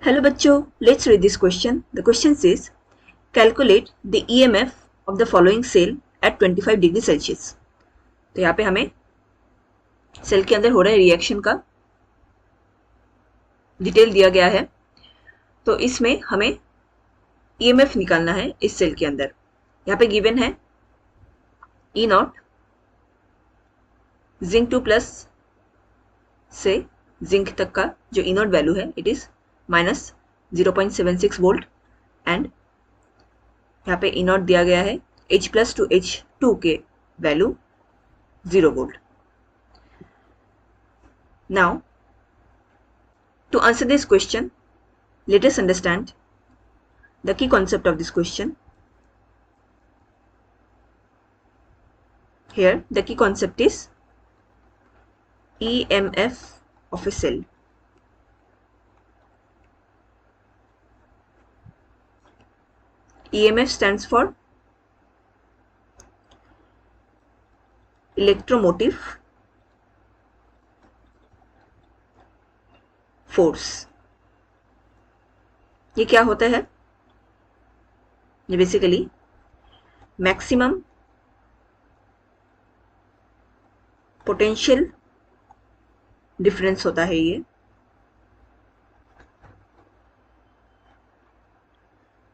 Hello बच्चों, let's read this question. The question says, calculate the EMF of the following cell at 25 degree Celsius. तो यहाँ पे हमें cell के अंदर हो रहा है रिएक्शन का डिटेल दिया गया है. तो इसमें हमें EMF निकालना है इस सेल के अंदर. यहाँ पे गिवन है E नॉट जिंक 2 प्लस से जिंक तक का जो E नॉट वैल्यू है it is minus 0.76 volt and यहाँ पे E नॉट दिया गया है H प्लस टू H2 के value 0 volt. Now, to answer this question, let us understand the key concept of this question. Here, the key concept is EMF of a cell. EMF stands for electromotive force. ये क्या होता है? ये basically maximum potential difference होता है ये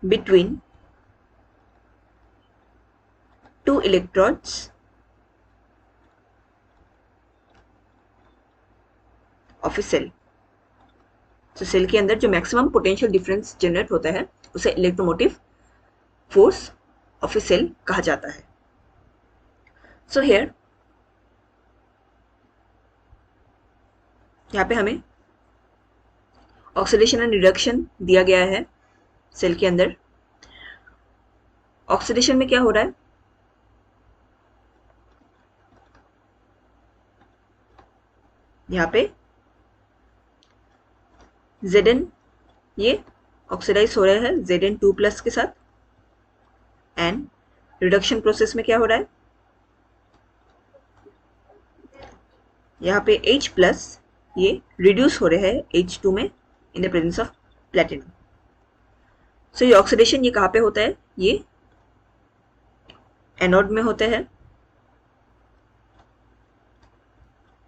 between two electrodes of a cell. तो cell के अंदर जो मैक्सिमम पोटेंशियल डिफरेंस जनरेट होता है उसे electromotive force of a cell कहा जाता है. सो हियर यहाँ पे हमें ऑक्सीडेशन एंड रिडक्शन दिया गया है सेल के अंदर. ऑक्सीडेशन में क्या हो रहा है? यहाँ पे Zn ये ऑक्सीडाइज हो रहा है Zn2 प्लस के साथ एंड रिडक्शन प्रोसेस में क्या हो रहा है? यहाँ पे H प्लस ये रिड्यूस हो रहे हैं H2 में in the presence of platinum. So ये ऑक्सीडेशन ये कहाँ पे होता है? ये एनोड में होता है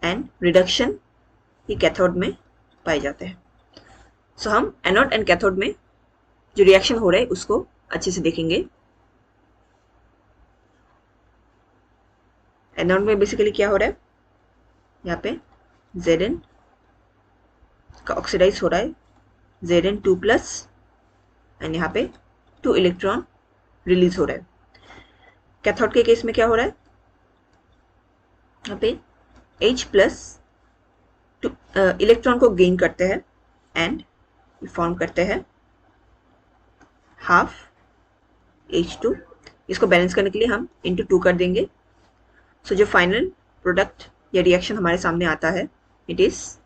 एंड रिडक्शन ये कैथोड में पाए जाते हैं. सो हम एनोड एंड कैथोड में जो रिएक्शन हो रहा है उसको अच्छे से देखेंगे. एनोड में बेसिकली क्या हो रहा है? यहाँ पे Zn का ऑक्सीडाइज हो रहा है Zn2 प्लस एंड यहाँ पे 2 इलेक्ट्रॉन रिलीज हो रहा है. कैथोड के केस में क्या हो रहा है? यहाँ पे H प्लस इलेक्ट्रॉन को गेन करते हैं एंड फॉर्म करते हैं हाफ H2. इसको बैलेंस करने के लिए हम इंटू 2 कर देंगे. सो जो फाइनल प्रोडक्ट या रिएक्शन हमारे सामने आता है it is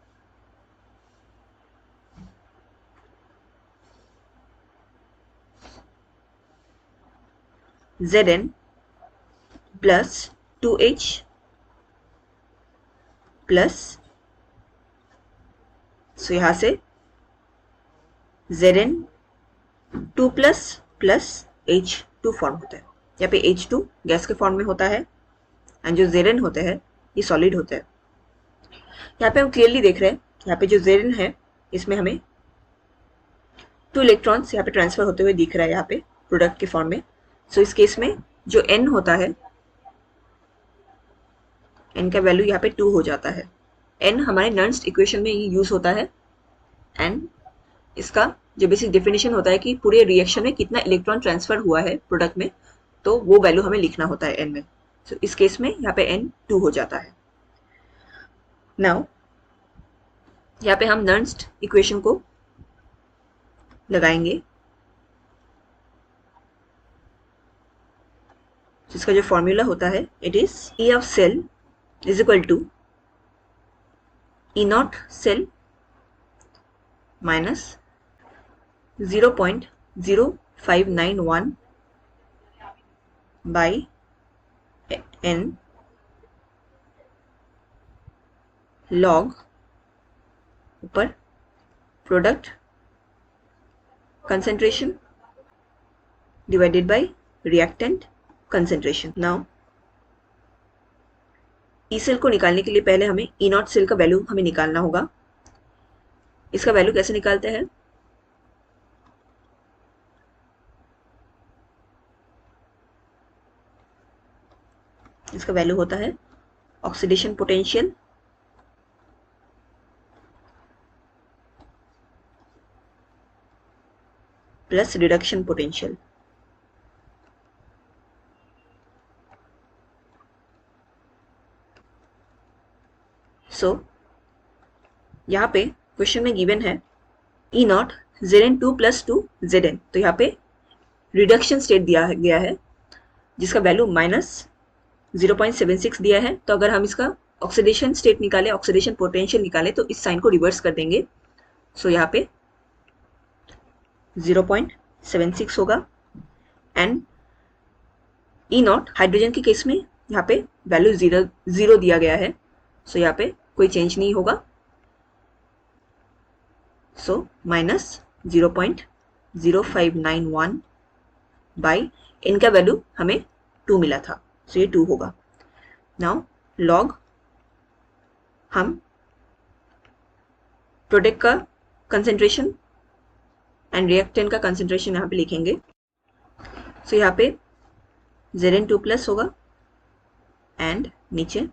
Zn plus 2H plus so यहाँ से Zn2 plus plus H2 form होता है. यहाँ पे H2 गैस के फॉर्म में होता है एंड जो Zn होते हैं ये सॉलिड होता है. यहाँ पे हम क्लियरली देख रहे हैं यहाँ पे जो Zn है इसमें हमें 2 इलेक्ट्रॉन्स यहाँ पे ट्रांसफर होते हुए दिख रहा है यहाँ पे प्रोडक्ट के फॉर्म में. सो इस केस में जो N होता है N का वैल्यू यहाँ पे 2 हो जाता है. N हमारे नर्न्स्ट इक्वेशन में यूज होता है एंड इसका जो बेसिक डेफिनेशन होता है कि पूरे रिएक्शन में कितना इलेक्ट्रॉन ट्रांसफर हुआ है प्रोडक्ट में तो वो वैल्यू हमें लिखना होता है N में. सो इस केस में यहाँ पे N 2 हो जाता है. नाउ यहाँ पे हम नर्न्स्ट इक्वेशन को लगाएंगे जिसका जो फॉर्मूला होता है it is E of cell is equal to E not cell minus 0.0591 by n log ऊपर product concentration divided by reactant concentration. Now E cell को निकालने के लिए पहले हमें ई नॉट सेल का वैल्यू हमें निकालना होगा. इसका वैल्यू कैसे निकालते हैं? इसका वैल्यू होता है oxidation potential plus reduction potential. So यहाँ पे क्वेश्चन में गिवन है ई नॉट Zn2 प्लस 2 Zn. तो यहाँ पे रिडक्शन स्टेट दिया गया है जिसका वैल्यू -0.76 दिया है. तो अगर हम इसका ऑक्सीडेशन स्टेट निकाले, ऑक्सीडेशन पोटेंशियल निकाले, तो इस साइन को रिवर्स कर देंगे. सो यहाँ पे 0.76 होगा. एंड ई नॉट हाइड्रोजन के केस में यहाँ पे वैल्यू 0 दिया गया है. सो यहाँ पे कोई चेंज नहीं होगा. सो -0.0591 बाई इनका वैल्यू हमें 2 मिला था. सो ये 2 होगा. नाउ लॉग हम प्रोडक्ट का कंसेंट्रेशन एंड रिएक्टेंट का कंसेंट्रेशन यहाँ पे लिखेंगे. सो यहाँ पे Zn2 प्लस होगा एंड नीचे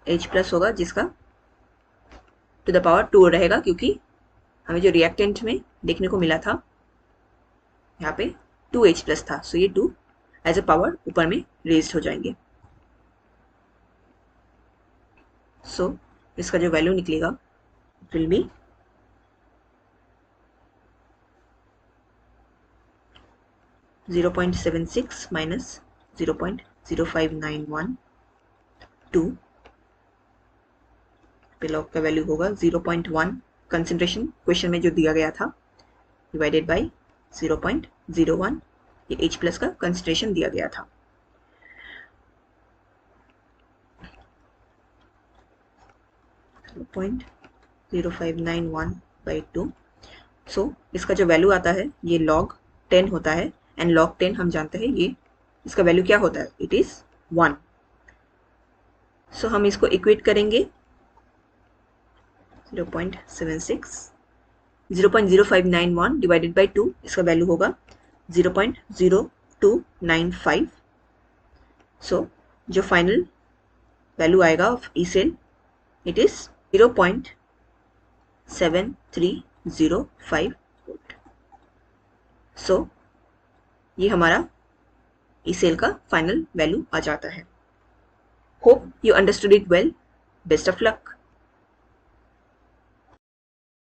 H प्लस होगा जिसका टू द पावर 2 रहेगा क्योंकि हमें जो रिएक्टेंट में देखने को मिला था यहाँ पे 2H प्लस था. सो ये 2 एज अ पावर ऊपर में रेज्ड हो जाएंगे. सो इसका जो वैल्यू निकलेगा इट विल बी 0.76 माइनस 0.0591 2 पे लॉग का वैल्यू होगा 0.1 कंसेंट्रेशन क्वेश्चन में जो दिया गया था डिवाइडेड बाय 0.01 ये H प्लस का कंसेंट्रेशन दिया गया था. (0.0591/2). सो इसका जो वैल्यू आता है ये log 10 होता है एंड log 10 हम जानते हैं ये इसका वैल्यू क्या होता है, इट इज 1. सो हम इसको इक्वेट करेंगे 0.0591 डिवाइडेड बाय 2 इसका वैल्यू होगा 0.0295. सो जो फाइनल वैल्यू आएगा of E cell it is 0.7305 volt. So ये हमारा ई सेल का फाइनल वैल्यू आ जाता है. Hope you understood it well. Best of luck.